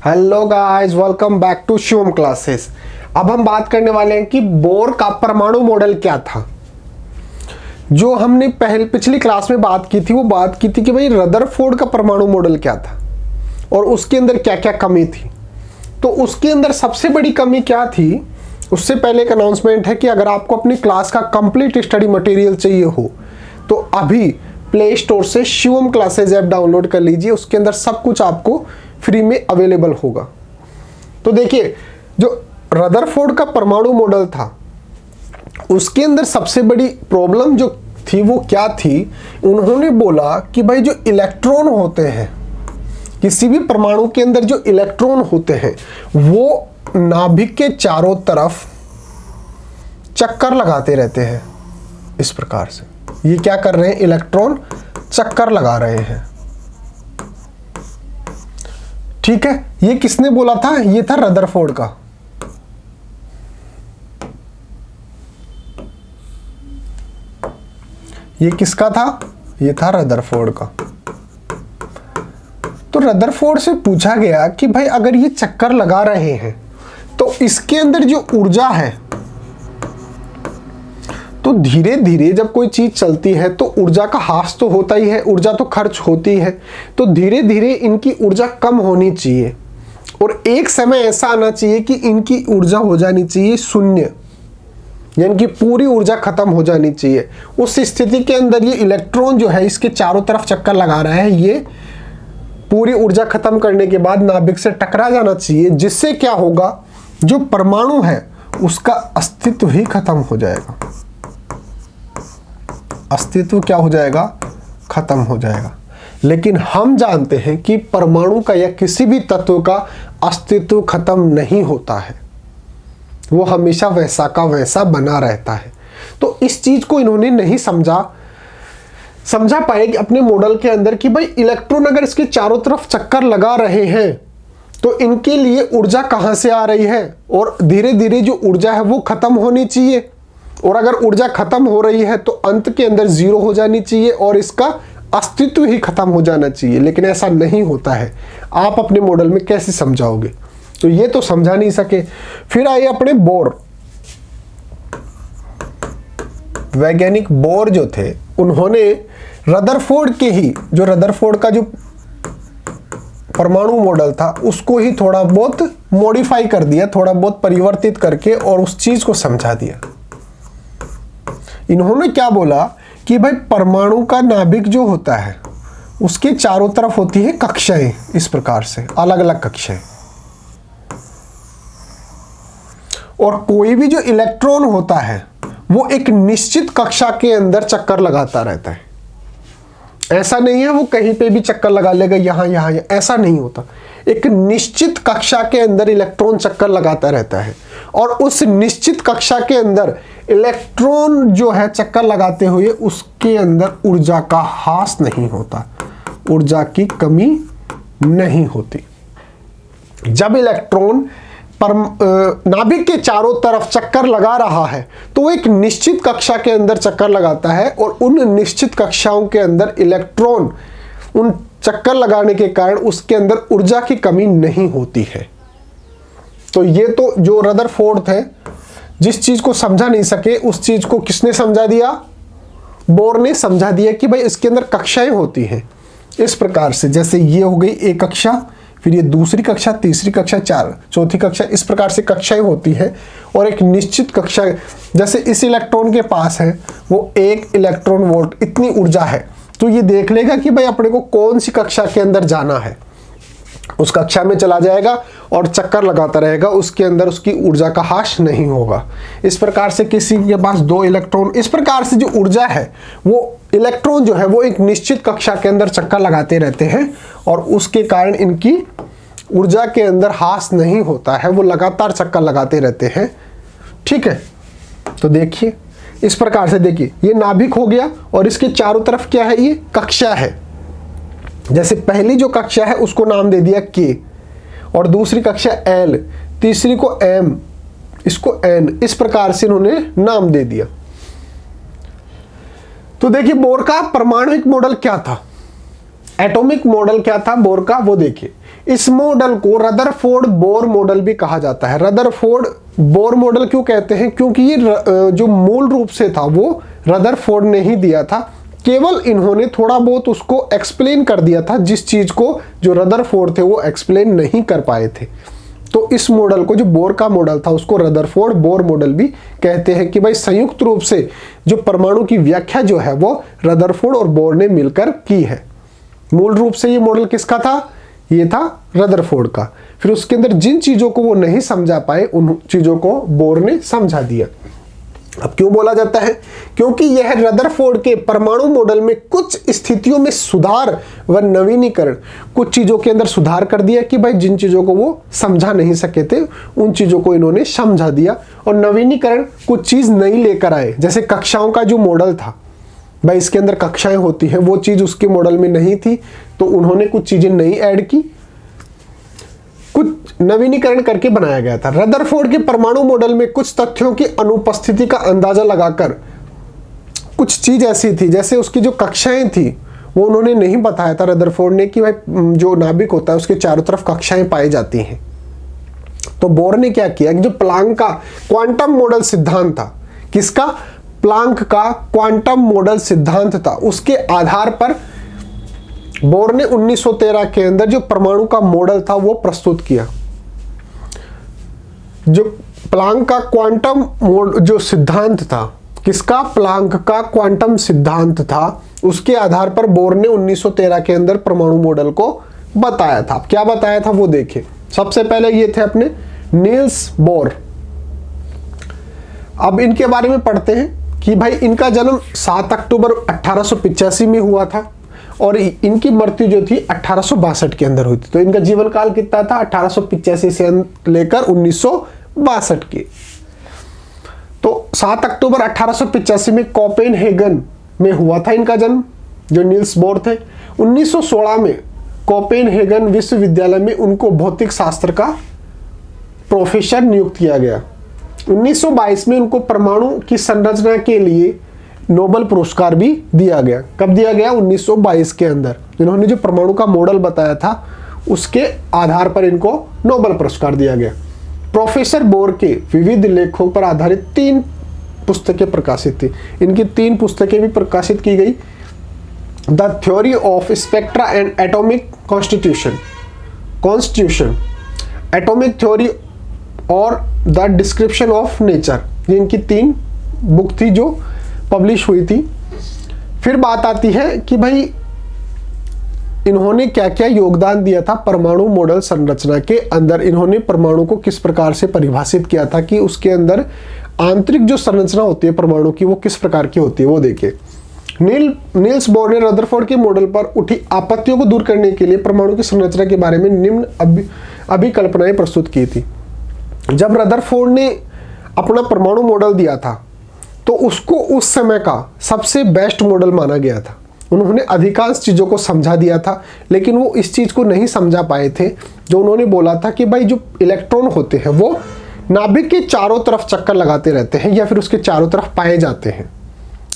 Hello guys, welcome back to Shivam classes. अब हम बात करने वाले हैं कि बोर का परमाणु मॉडल क्या था। जो हमने पिछली क्लास में बात की थी वो बात की थी कि भाई रदरफोर्ड का परमाणु मॉडल क्या था और उसके अंदर क्या क्या कमी थी। तो उसके अंदर सबसे बड़ी कमी क्या थी, उससे पहले एक अनाउंसमेंट है कि अगर आपको अपनी क्लास का कंप्लीट स्टडी मटेरियल चाहिए हो तो अभी प्ले स्टोर से शिवम क्लासेस ऐप डाउनलोड कर लीजिए। उसके अंदर सब कुछ आपको फ्री में अवेलेबल होगा। तो देखिए, जो रदरफोर्ड का परमाणु मॉडल था उसके अंदर सबसे बड़ी प्रॉब्लम जो थी वो क्या थी, उन्होंने बोला कि भाई जो इलेक्ट्रॉन होते हैं, किसी भी परमाणु के अंदर जो इलेक्ट्रॉन होते हैं वो नाभिक के चारों तरफ चक्कर लगाते रहते हैं। इस प्रकार से ये क्या कर रहे हैं, इलेक्ट्रॉन चक्कर लगा रहे हैं। ठीक है, ये किसने बोला था? ये था रदरफोर्ड का। ये किसका था? ये था रदरफोर्ड का। तो रदरफोर्ड से पूछा गया कि भाई अगर ये चक्कर लगा रहे हैं तो इसके अंदर जो ऊर्जा है, तो धीरे धीरे जब कोई चीज चलती है तो ऊर्जा का ह्रास तो होता ही है, ऊर्जा तो खर्च होती है। तो धीरे धीरे इनकी ऊर्जा कम होनी चाहिए और एक समय ऐसा आना चाहिए कि इनकी ऊर्जा हो जानी चाहिए शून्य, यानी कि पूरी ऊर्जा खत्म हो जानी चाहिए। उस स्थिति के अंदर ये इलेक्ट्रॉन जो है इसके चारों तरफ चक्कर लगा रहा है, ये पूरी ऊर्जा खत्म करने के बाद नाभिक से टकरा जाना चाहिए, जिससे क्या होगा, जो परमाणु है उसका अस्तित्व ही खत्म हो जाएगा। अस्तित्व क्या हो जाएगा? खत्म हो जाएगा। लेकिन हम जानते हैं कि परमाणु का या किसी भी तत्व का अस्तित्व खत्म नहीं होता है, वो हमेशा वैसा का वैसा बना रहता है। तो इस चीज को इन्होंने नहीं समझा पाए कि अपने मॉडल के अंदर कि भाई इलेक्ट्रॉन अगर इसके चारों तरफ चक्कर लगा रहे हैं तो इनके लिए ऊर्जा कहां से आ रही है, और धीरे धीरे जो ऊर्जा है वो खत्म होनी चाहिए, और अगर ऊर्जा खत्म हो रही है तो अंत के अंदर जीरो हो जानी चाहिए और इसका अस्तित्व ही खत्म हो जाना चाहिए। लेकिन ऐसा नहीं होता है। आप अपने मॉडल में कैसे समझाओगे? तो ये तो समझा नहीं सके। फिर आए अपने बोर। वैज्ञानिक बोर जो थे, उन्होंने रदरफोर्ड के ही, जो रदरफोर्ड का जो परमाणु मॉडल था उसको ही थोड़ा बहुत मॉडिफाई कर दिया, थोड़ा बहुत परिवर्तित करके, और उस चीज को समझा दिया। इन्होंने क्या बोला कि भाई परमाणु का नाभिक जो होता है उसके चारों तरफ होती है कक्षाएं, इस प्रकार से अलग अलग कक्षाएं, और कोई भी जो इलेक्ट्रॉन होता है वो एक निश्चित कक्षा के अंदर चक्कर लगाता रहता है। ऐसा नहीं है वो कहीं पे भी चक्कर लगा लेगा, यहां यहां, ऐसा नहीं होता। एक निश्चित कक्षा के अंदर इलेक्ट्रॉन चक्कर लगाता रहता है, और उस निश्चित कक्षा के अंदर इलेक्ट्रॉन जो है चक्कर लगाते हुए उसके अंदर ऊर्जा का ह्रास नहीं होता, ऊर्जा की कमी नहीं होती। जब इलेक्ट्रॉन नाभिक के चारों तरफ चक्कर लगा रहा है तो वो एक निश्चित कक्षा के अंदर चक्कर लगाता है, और उन निश्चित कक्षाओं के अंदर इलेक्ट्रॉन उन चक्कर लगाने के कारण उसके अंदर ऊर्जा की कमी नहीं होती है। तो ये तो जो रदरफोर्ड थे, जिस चीज को समझा नहीं सके उस चीज को किसने समझा दिया? बोर ने समझा दिया कि भाई इसके अंदर कक्षाएं होती हैं इस प्रकार से। जैसे ये हो गई एक कक्षा, फिर ये दूसरी कक्षा, तीसरी कक्षा, चौथी कक्षा, इस प्रकार से कक्षाएं होती है। और एक निश्चित कक्षा, जैसे इस इलेक्ट्रॉन के पास है वो 1 इलेक्ट्रॉन वोल्ट इतनी ऊर्जा है, तो ये देख लेगा कि भाई अपने को कौन सी कक्षा के अंदर जाना है, उस कक्षा में चला जाएगा और चक्कर लगाता रहेगा, उसके अंदर उसकी ऊर्जा का ह्रास नहीं होगा। इस प्रकार से किसी के पास 2 इलेक्ट्रॉन, इस प्रकार से जो ऊर्जा है वो इलेक्ट्रॉन जो है वो एक निश्चित कक्षा के अंदर चक्कर लगाते रहते हैं, और उसके कारण इनकी ऊर्जा के अंदर ह्रास नहीं होता है, वो लगातार चक्कर लगाते रहते हैं। ठीक है, तो देखिए इस प्रकार से, देखिए ये नाभिक हो गया और इसके चारों तरफ क्या है, ये कक्षा है। जैसे पहली जो कक्षा है उसको नाम दे दिया K, और दूसरी कक्षा L, तीसरी को M, इसको N, इस प्रकार से इन्होंने नाम दे दिया। तो देखिए बोर का परमाणुिक मॉडल क्या था, एटॉमिक मॉडल क्या था बोर का, वो देखिए। इस मॉडल को रदरफोर्ड बोर मॉडल भी कहा जाता है। रदरफोर्ड बोर मॉडल क्यों कहते हैं? क्योंकि ये जो मूल रूप से था वो रदरफोर्ड ने ही दिया था, केवल इन्होंने थोड़ा बहुत उसको एक्सप्लेन कर दिया था, जिस चीज को जो रदरफोर्ड थे वो एक्सप्लेन नहीं कर पाए थे। तो इस मॉडल को, जो बोर का मॉडल था, उसको रदरफोर्ड बोर मॉडल भी कहते हैं कि भाई संयुक्त रूप से जो परमाणु की व्याख्या जो है वो रदरफोर्ड और बोर ने मिलकर की है। मूल रूप से ये मॉडल किसका था? ये था रदरफोर्ड का। फिर उसके अंदर जिन चीजों को वो नहीं समझा पाए उन चीजों को बोर ने समझा दिया। अब क्यों बोला जाता है? क्योंकि यह रदरफोर्ड के परमाणु मॉडल में कुछ स्थितियों में सुधार व नवीनीकरण, कुछ चीजों के अंदर सुधार कर दिया कि भाई जिन चीजों को वो समझा नहीं सके थे उन चीजों को इन्होंने समझा दिया, और नवीनीकरण कुछ चीज नई लेकर आए। जैसे कक्षाओं का जो मॉडल था, भाई इसके अंदर कक्षाएं होती हैं, वो चीज उसके मॉडल में नहीं थी, तो उन्होंने कुछ चीजें नई ऐड की, कुछ नवीनीकरण करके बनाया गया था। रदरफोर्ड के परमाणु मॉडल में कुछ तथ्यों की अनुपस्थिति का अंदाजा लगाकर कुछ चीज ऐसी थी, जैसे उसकी जो कक्षाएं थी वो उन्होंने नहीं बताया था रदरफोर्ड ने कि भाई जो नाभिक होता है उसके चारों तरफ कक्षाएं पाई जाती हैं। तो बोर ने क्या किया कि जो प्लांक का क्वांटम मॉडल सिद्धांत था, किसका? प्लांक का क्वांटम मॉडल सिद्धांत था, उसके आधार पर बोर ने 1913 के अंदर जो परमाणु का मॉडल था वो प्रस्तुत किया। जो प्लांक का क्वांटम जो सिद्धांत था, किसका? प्लांक का क्वांटम सिद्धांत था, उसके आधार पर बोर ने 1913 के अंदर परमाणु मॉडल को बताया था। क्या बताया था वो देखिए। सबसे पहले ये थे अपने नील्स बोर। अब इनके बारे में पढ़ते हैं कि भाई इनका जन्म 7 अक्टूबर 1885 में हुआ था और इनकी मृत्यु जो थी 1862 के अंदर हुई थी। तो इनका जीवन काल कितना था? 1885 से लेकर 1962 के। तो 7 अक्टूबर 1885 में कोपेनहेगन में हुआ था इनका जन्म, जो नील्स बोर थे। 1916 में कोपेनहेगन विश्वविद्यालय में उनको भौतिक शास्त्र का प्रोफेसर नियुक्त किया गया। 1922 में उनको परमाणु की संरचना के लिए नोबेल पुरस्कार भी दिया गया। कब दिया गया? 1922 के अंदर। इन्होंने जो परमाणु का मॉडल बताया था उसके आधार पर इनको नोबेल पुरस्कार दिया गया। प्रोफेसर बोर के विविध लेखों पर आधारित 3 पुस्तकें प्रकाशित थी। इनकी 3 पुस्तकें भी प्रकाशित की गई। The theory of spectra and atomic constitution, atomic theory और द डिस्क्रिप्शन ऑफ नेचर, ये इनकी 3 बुक थी जो पब्लिश हुई थी। फिर बात आती है कि भाई इन्होंने क्या क्या योगदान दिया था परमाणु मॉडल संरचना के अंदर। इन्होंने परमाणु को किस प्रकार से परिभाषित किया था कि उसके अंदर आंतरिक जो संरचना होती है परमाणु की वो किस प्रकार की होती है, वो देखिए। नील्स बोर ने रदरफोर्ड के मॉडल पर उठी आपत्तियों को दूर करने के लिए परमाणु की संरचना के बारे में निम्न अभिकल्पनाएं प्रस्तुत की थी। जब रदरफोर्ड ने अपना परमाणु मॉडल दिया था तो उसको उस समय का सबसे बेस्ट मॉडल माना गया था। उन्होंने अधिकांश चीज़ों को समझा दिया था, लेकिन वो इस चीज़ को नहीं समझा पाए थे जो उन्होंने बोला था कि भाई जो इलेक्ट्रॉन होते हैं वो नाभिक के चारों तरफ चक्कर लगाते रहते हैं या फिर उसके चारों तरफ पाए जाते हैं,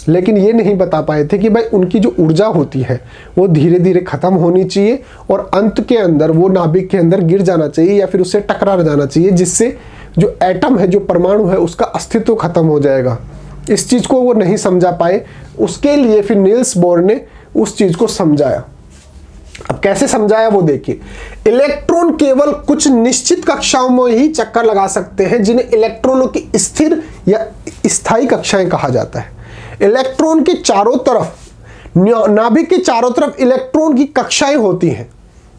लेकिन ये नहीं बता पाए थे कि भाई उनकी जो ऊर्जा होती है वो धीरे धीरे खत्म होनी चाहिए और अंत के अंदर वो नाभिक के अंदर गिर जाना चाहिए या फिर उससे टकरा जाना चाहिए, जिससे जो एटम है, जो परमाणु है, उसका अस्तित्व खत्म हो जाएगा। इस चीज को वो नहीं समझा पाए। उसके लिए फिर नील्स बोर ने उस चीज को समझाया। अब कैसे समझाया वो देखिए। इलेक्ट्रॉन केवल कुछ निश्चित कक्षाओं में ही चक्कर लगा सकते हैं जिन्हें इलेक्ट्रॉनों की स्थिर या स्थायी कक्षाएं कहा जाता है। इलेक्ट्रॉन के चारों तरफ, नाभिक के चारों तरफ इलेक्ट्रॉन की कक्षाएं होती हैं।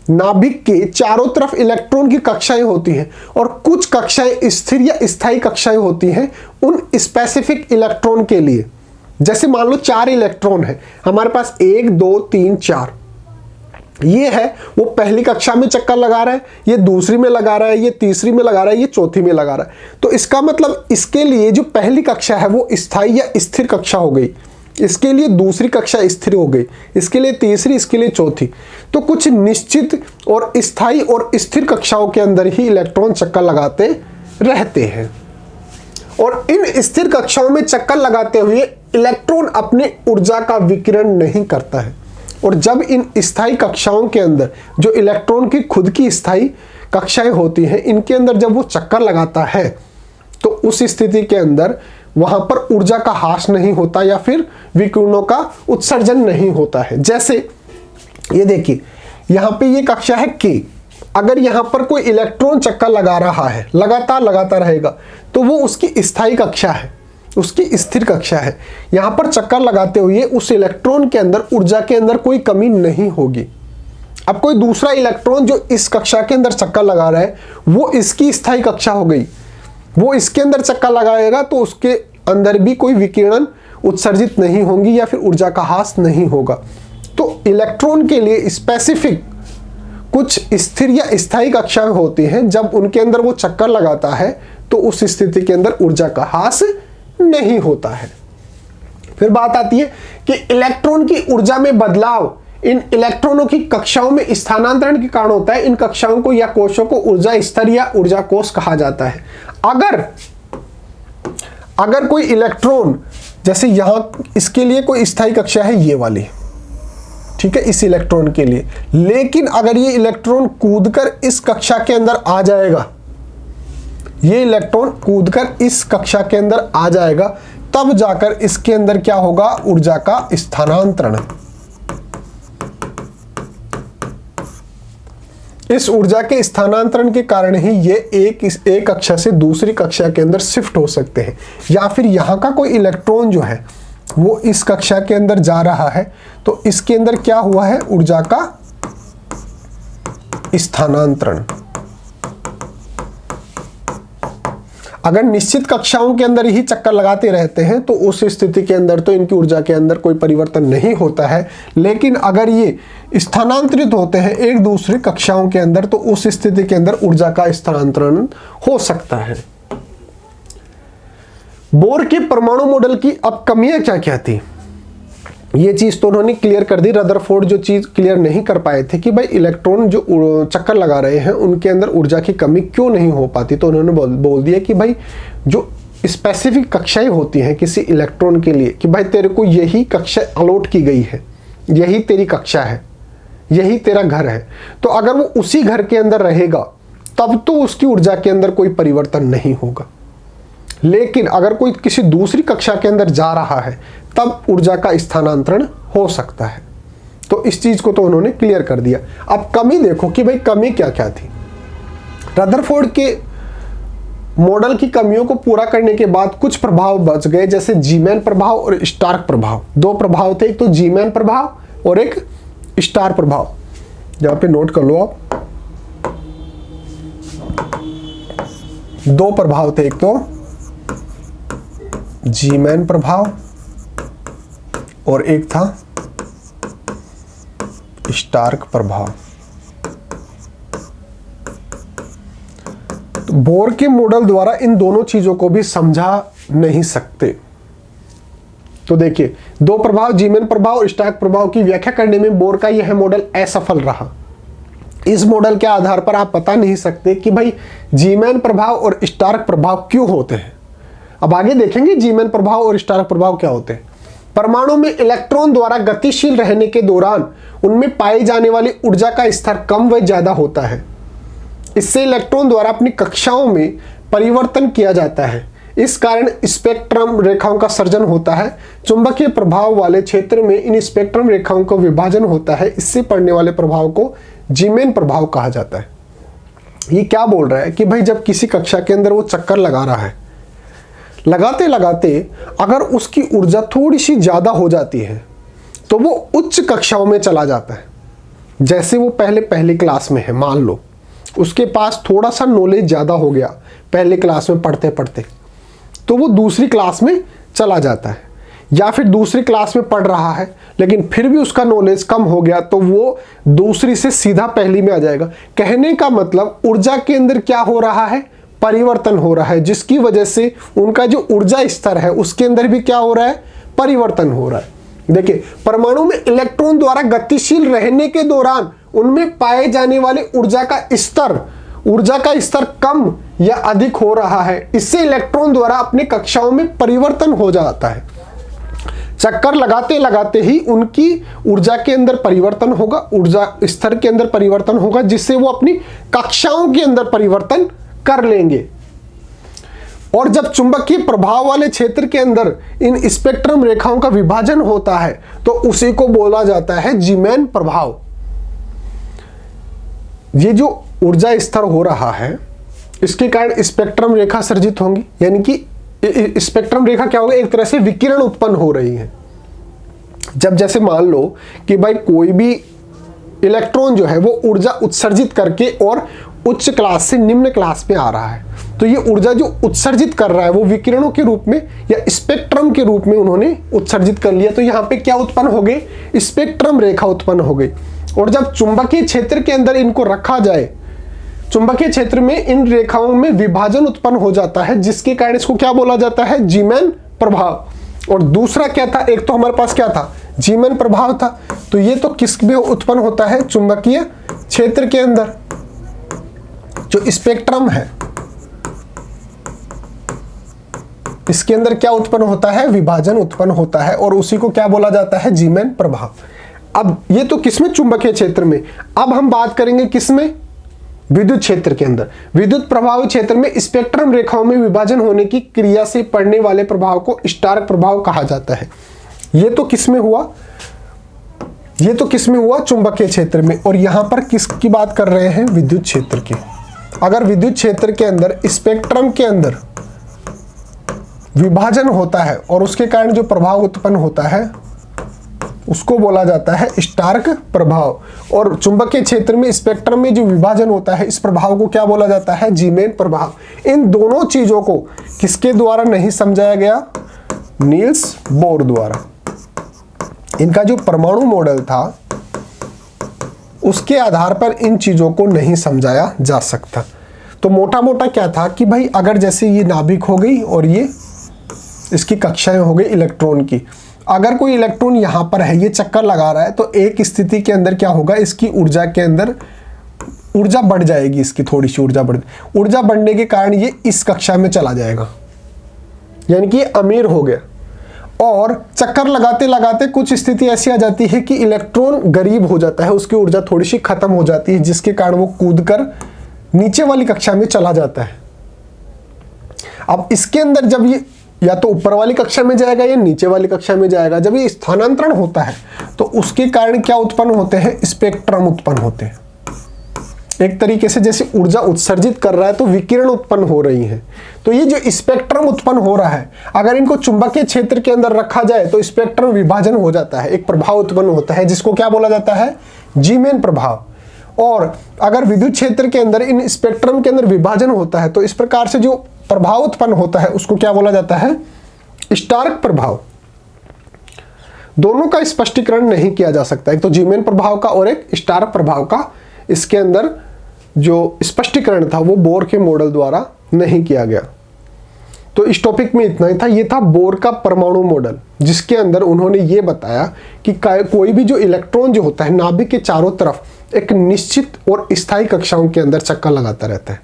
नाभिक के चारों तरफ इलेक्ट्रॉन की कक्षाएं होती हैं और कुछ कक्षाएं स्थिर या स्थायी कक्षाएं होती हैं उन स्पेसिफिक इलेक्ट्रॉन के लिए। जैसे मान लो 4 इलेक्ट्रॉन है हमारे पास, 1 2 3 4। ये है वो पहली कक्षा में चक्कर लगा रहा है, ये दूसरी में लगा रहा है, ये तीसरी में लगा रहा है, ये चौथी में लगा रहा है। तो इसका मतलब इसके लिए जो पहली कक्षा है वो स्थायी या स्थिर कक्षा हो गई, इसके लिए दूसरी कक्षा स्थिर हो गई, इसके लिए तीसरी, इसके लिए चौथी। तो कुछ निश्चित और स्थायी और स्थिर कक्षाओं के अंदर ही इलेक्ट्रॉन चक्कर लगाते रहते हैं और इन स्थिर कक्षाओं में चक्कर लगाते हुए इलेक्ट्रॉन अपनी ऊर्जा का विकिरण नहीं करता है और जब इन स्थायी कक्षाओं के अंदर जो इलेक्ट्रॉन की खुद की स्थायी कक्षाएं होती हैं, इनके अंदर जब वो चक्कर लगाता है तो उस स्थिति के अंदर वहां पर ऊर्जा का ह्रास नहीं होता या फिर विकिरणों का उत्सर्जन नहीं होता है। जैसे ये देखिए, यहां पे ये कक्षा है K, अगर यहां पर कोई इलेक्ट्रॉन चक्कर लगा रहा है, लगातार लगाता रहेगा, तो वो उसकी स्थायी कक्षा है, उसकी स्थिर कक्षा है। यहां पर चक्कर लगाते हुए उस इलेक्ट्रॉन के अंदर ऊर्जा के अंदर कोई कमी नहीं होगी। अब कोई दूसरा इलेक्ट्रॉन जो इस कक्षा के अंदर चक्कर लगा रहा है, वो इसकी स्थायी कक्षा हो गई, वो इसके अंदर चक्कर लगाएगा तो उसके अंदर भी कोई विकिरण उत्सर्जित नहीं होंगी या फिर ऊर्जा का ह्रास नहीं होगा। तो इलेक्ट्रॉन के लिए स्पेसिफिक कुछ स्थिर या स्थायी कक्षाएं होती हैं, जब उनके अंदर वो चक्कर लगाता है तो उस स्थिति के अंदर ऊर्जा का ह्रास नहीं होता है। फिर बात आती है कि इलेक्ट्रॉन की ऊर्जा में बदलाव इन इलेक्ट्रॉनों की कक्षाओं में स्थानांतरण के कारण होता है। इन कक्षाओं को या कोशों को ऊर्जा स्तर या ऊर्जा कोश कहा जाता है। अगर कोई इलेक्ट्रॉन, जैसे यहां इसके लिए कोई स्थायी कक्षा है ये वाली, ठीक है, इस इलेक्ट्रॉन के लिए, लेकिन अगर ये इलेक्ट्रॉन कूदकर इस कक्षा के अंदर आ जाएगा, ये इलेक्ट्रॉन कूदकर इस कक्षा के अंदर आ जाएगा, तब जाकर इसके अंदर क्या होगा, ऊर्जा का स्थानांतरण। इस ऊर्जा के स्थानांतरण के कारण ही ये एक कक्षा से दूसरी कक्षा के अंदर शिफ्ट हो सकते हैं। या फिर यहाँ का कोई इलेक्ट्रॉन जो है वो इस कक्षा के अंदर जा रहा है, तो इसके अंदर क्या हुआ है, ऊर्जा का स्थानांतरण। अगर निश्चित कक्षाओं के अंदर ही चक्कर लगाते रहते हैं तो उस स्थिति के अंदर तो इनकी ऊर्जा के अंदर कोई परिवर्तन नहीं होता है, लेकिन अगर ये स्थानांतरित होते हैं एक दूसरी कक्षाओं के अंदर तो उस स्थिति के अंदर ऊर्जा का स्थानांतरण हो सकता है। बोर के परमाणु मॉडल की अब कमियां क्या क्या थी, ये चीज तो उन्होंने क्लियर कर दी। रदरफोर्ड जो चीज क्लियर नहीं कर पाए थे कि भाई इलेक्ट्रॉन जो चक्कर लगा रहे हैं उनके अंदर ऊर्जा की कमी क्यों नहीं हो पाती, तो उन्होंने बोल दिया कि भाई जो स्पेसिफिक कक्षाएं होती हैं किसी इलेक्ट्रॉन के लिए, कि भाई तेरे को यही कक्षा अलॉट की गई है, यही तेरी कक्षा है, यही तेरा घर है, तो अगर वो उसी घर के अंदर रहेगा तब तो उसकी ऊर्जा के अंदर कोई परिवर्तन नहीं होगा। लेकिन अगर कोई किसी दूसरी कक्षा के अंदर जा रहा है तब ऊर्जा का स्थानांतरण हो सकता है। तो इस चीज को तो उन्होंने क्लियर कर दिया। अब कमी देखो कि भाई कमी क्या क्या थी। रदरफोर्ड के मॉडल की कमियों को पूरा करने के बाद कुछ प्रभाव बच गए, जैसे जीमैन प्रभाव और स्टार्क प्रभाव। दो प्रभाव थे, एक तो जीमैन प्रभाव और एक स्टार प्रभाव। यहां पे नोट कर लो आप, दो प्रभाव थे, एक तो जीमैन प्रभाव और एक था स्टार्क प्रभाव। तो बोर के मॉडल द्वारा इन दोनों चीजों को भी समझा नहीं सकते। तो देखिए, दो प्रभाव जीमैन प्रभाव और स्टार्क प्रभाव की व्याख्या करने में बोर का यह मॉडल असफल रहा। इस मॉडल के आधार पर आप बता नहीं सकते कि भाई जीमैन प्रभाव और स्टार्क प्रभाव क्यों होते हैं। अब आगे देखेंगे जीमैन प्रभाव और स्टार्क प्रभाव क्या होते हैं। परमाणु में इलेक्ट्रॉन द्वारा गतिशील रहने के दौरान उनमें पाई जाने वाली ऊर्जा का स्तर कम व ज्यादा होता है। इससे इलेक्ट्रॉन द्वारा अपनी कक्षाओं में परिवर्तन किया जाता है। इस कारण स्पेक्ट्रम रेखाओं का सर्जन होता है। चुंबकीय प्रभाव वाले क्षेत्र में इन स्पेक्ट्रम रेखाओं का विभाजन होता है। इससे पड़ने वाले प्रभाव को जीमैन प्रभाव कहा जाता है। ये क्या बोल रहा है कि भाई जब किसी कक्षा के अंदर वो चक्कर लगा रहा है, लगाते लगाते अगर उसकी ऊर्जा थोड़ी सी ज्यादा हो जाती है तो वो उच्च कक्षाओं में चला जाता है। जैसे वो पहली क्लास में है, मान लो उसके पास थोड़ा सा नॉलेज ज्यादा हो गया पहले क्लास में पढ़ते पढ़ते, तो वो दूसरी क्लास में चला जाता है। या फिर दूसरी क्लास में पढ़ रहा है लेकिन फिर भी उसका नॉलेज कम हो गया तो वो दूसरी से सीधा पहली में आ जाएगा। कहने का मतलब ऊर्जा के अंदर क्या हो रहा है, परिवर्तन हो रहा है, जिसकी वजह से उनका जो ऊर्जा स्तर है उसके अंदर भी क्या हो रहा है, परिवर्तन हो रहा है। देखिए, परमाणु में इलेक्ट्रॉन द्वारा गतिशील रहने के दौरान उनमें पाए जाने वाले ऊर्जा का स्तर कम या अधिक हो रहा है। इससे इलेक्ट्रॉन द्वारा अपने कक्षाओं में परिवर्तन हो जाता है। चक्कर लगाते लगाते ही उनकी ऊर्जा के अंदर परिवर्तन होगा, ऊर्जा स्तर के अंदर परिवर्तन होगा, जिससे वो अपनी कक्षाओं के अंदर परिवर्तन कर लेंगे। और जब चुंबकीय प्रभाव वाले क्षेत्र के अंदर इन स्पेक्ट्रम रेखाओं का विभाजन होता है तो उसी को बोला जाता है जीमैन प्रभाव। ये जो ऊर्जा स्तर हो रहा है इसके कारण स्पेक्ट्रम रेखा सर्जित होंगी, यानी कि स्पेक्ट्रम रेखा क्या होगा, एक तरह से विकिरण उत्पन्न हो रही है। जब जैसे मान लो कि भाई कोई भी इलेक्ट्रॉन जो है वो ऊर्जा उत्सर्जित करके और उच्च क्लास से निम्न क्लास में आ रहा है, तो ये ऊर्जा जो उत्सर्जित कर रहा है वो विकिरणों के रूप में या स्पेक्ट्रम के रूप में उन्होंने उत्सर्जित कर लिया, तो यहाँ पे क्या उत्पन्न हो गई, स्पेक्ट्रम रेखा उत्पन्न हो गई। और जब चुंबकीय क्षेत्र के अंदर इनको रखा जाए, चुंबकीय क्षेत्र में इन रेखाओं में विभाजन उत्पन्न हो जाता है, जिसके कारण इसको क्या बोला जाता है, जीमैन प्रभाव। और दूसरा क्या था, एक तो हमारे पास क्या था, जीमैन प्रभाव था, तो ये तो किस में उत्पन्न होता है, चुंबकीय क्षेत्र के अंदर जो स्पेक्ट्रम है इसके अंदर क्या उत्पन्न होता है, विभाजन उत्पन्न होता है, और उसी को क्या बोला जाता है, जीमैन प्रभाव। अब ये तो किसमें, चुंबकीय क्षेत्र में। अब हम बात करेंगे किसमें, विद्युत क्षेत्र के अंदर। विद्युत प्रभावी क्षेत्र में स्पेक्ट्रम रेखाओं में विभाजन होने की क्रिया से पड़ने वाले प्रभाव को स्टार्क प्रभाव कहा जाता है। ये तो किसमें हुआ, ये तो किसमें हुआ, चुंबकीय क्षेत्र में। और यहां पर किसकी बात कर रहे हैं, विद्युत क्षेत्र की। अगर विद्युत क्षेत्र के अंदर स्पेक्ट्रम के अंदर विभाजन होता है और उसके कारण जो प्रभाव उत्पन्न होता है उसको बोला जाता है स्टार्क प्रभाव। और चुंबकीय क्षेत्र में स्पेक्ट्रम में जो विभाजन होता है इस प्रभाव को क्या बोला जाता है, जीमैन प्रभाव। इन दोनों चीजों को किसके द्वारा नहीं समझाया गया, नील्स बोर द्वारा। इनका जो परमाणु मॉडल था उसके आधार पर इन चीजों को नहीं समझाया जा सकता। तो मोटा मोटा क्या था कि भाई अगर जैसे ये नाभिक हो गई और ये इसकी कक्षाएं हो गई इलेक्ट्रॉन की, अगर कोई इलेक्ट्रॉन यहां पर है, ये चक्कर लगा रहा है, तो एक स्थिति के अंदर क्या होगा, इसकी ऊर्जा के अंदर ऊर्जा बढ़ जाएगी, इसकी थोड़ी सी ऊर्जा बढ़ने के कारण ये इस कक्षा में चला जाएगा, यानी कि ये अमीर हो गया। और चक्कर लगाते लगाते कुछ स्थिति ऐसी आ जाती है कि इलेक्ट्रॉन गरीब हो जाता है, उसकी ऊर्जा थोड़ी सी खत्म हो जाती है, जिसके कारण वो कूदकर नीचे वाली कक्षा में चला जाता है। अब इसके अंदर जब ये या तो ऊपर वाली कक्षा में जाएगा या नीचे वाली कक्षा में जाएगा, जब ये स्थानांतरण होता है तो उसके कारण क्या उत्पन्न होते हैं, स्पेक्ट्रम उत्पन्न होते हैं। एक तरीके से जैसे ऊर्जा उत्सर्जित कर रहा है तो विकिरण उत्पन्न हो रही है। तो ये जो स्पेक्ट्रम उत्पन्न हो रहा है, अगर इनको चुंबकीय क्षेत्र के अंदर रखा जाए तो स्पेक्ट्रम विभाजन हो जाता है, एक प्रभाव उत्पन्न होता है जिसको क्या बोला जाता है, जीमैन प्रभाव। और अगर विद्युत क्षेत्र के अंदर इन स्पेक्ट्रम के अंदर विभाजन होता है तो इस प्रकार से जो प्रभाव उत्पन्न होता है उसको क्या बोला जाता है, स्टार्क प्रभाव। दोनों का स्पष्टीकरण नहीं किया जा सकता, एक तो जीमैन प्रभाव का और एक स्टार्क प्रभाव का। इसके अंदर जो स्पष्टीकरण था वो बोर के मॉडल द्वारा नहीं किया गया। तो इस टॉपिक में इतना ही था। ये था बोर का परमाणु मॉडल, जिसके अंदर उन्होंने ये बताया कि कोई भी जो इलेक्ट्रॉन जो होता है नाभिक के चारों तरफ एक निश्चित और स्थायी कक्षाओं के अंदर चक्कर लगाता रहता है,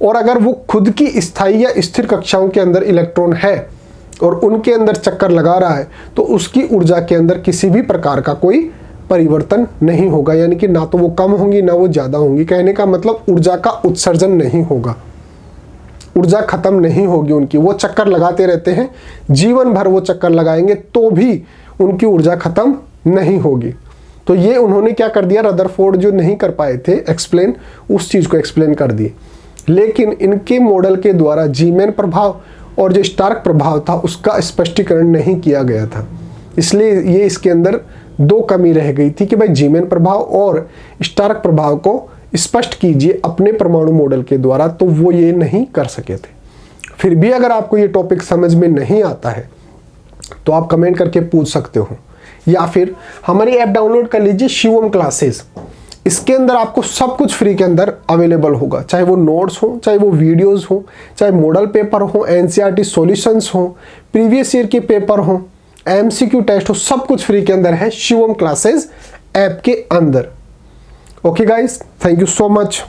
और अगर वो खुद की स्थायी या स्थिर कक्षाओं के अंदर इलेक्ट्रॉन है और उनके अंदर चक्कर लगा रहा है तो उसकी ऊर्जा के अंदर किसी भी प्रकार का कोई परिवर्तन नहीं होगा, यानी कि ना तो वो कम होंगी ना वो ज़्यादा होंगी। कहने का मतलब ऊर्जा का उत्सर्जन नहीं होगा, ऊर्जा खत्म नहीं होगी उनकी। वो चक्कर लगाते रहते हैं, जीवन भर वो चक्कर लगाएंगे तो भी उनकी ऊर्जा खत्म नहीं होगी। तो ये उन्होंने क्या कर दिया, रदरफोर्ड जो नहीं कर पाए थे एक्सप्लेन, उस चीज़ को एक्सप्लेन कर दिए। लेकिन इनके मॉडल के द्वारा जीमैन प्रभाव और जो स्टार्क प्रभाव था उसका स्पष्टीकरण नहीं किया गया था, इसलिए ये इसके अंदर दो कमी रह गई थी कि भाई जीमैन प्रभाव और स्टार्क प्रभाव को स्पष्ट कीजिए अपने परमाणु मॉडल के द्वारा, तो वो ये नहीं कर सके थे। फिर भी अगर आपको ये टॉपिक समझ में नहीं आता है तो आप कमेंट करके पूछ सकते हो, या फिर हमारी ऐप डाउनलोड कर लीजिए शिवम क्लासेस। इसके अंदर आपको सब कुछ फ्री के अंदर अवेलेबल होगा, चाहे वो नोट्स हो, चाहे वो वीडियोस हो, चाहे मॉडल पेपर हो, एनसीईआरटी सॉल्यूशंस हो, प्रीवियस ईयर के पेपर हो, एमसीक्यू टेस्ट हो, सब कुछ फ्री के अंदर है शिवम क्लासेस ऐप के अंदर। Okay guys, thank you so much.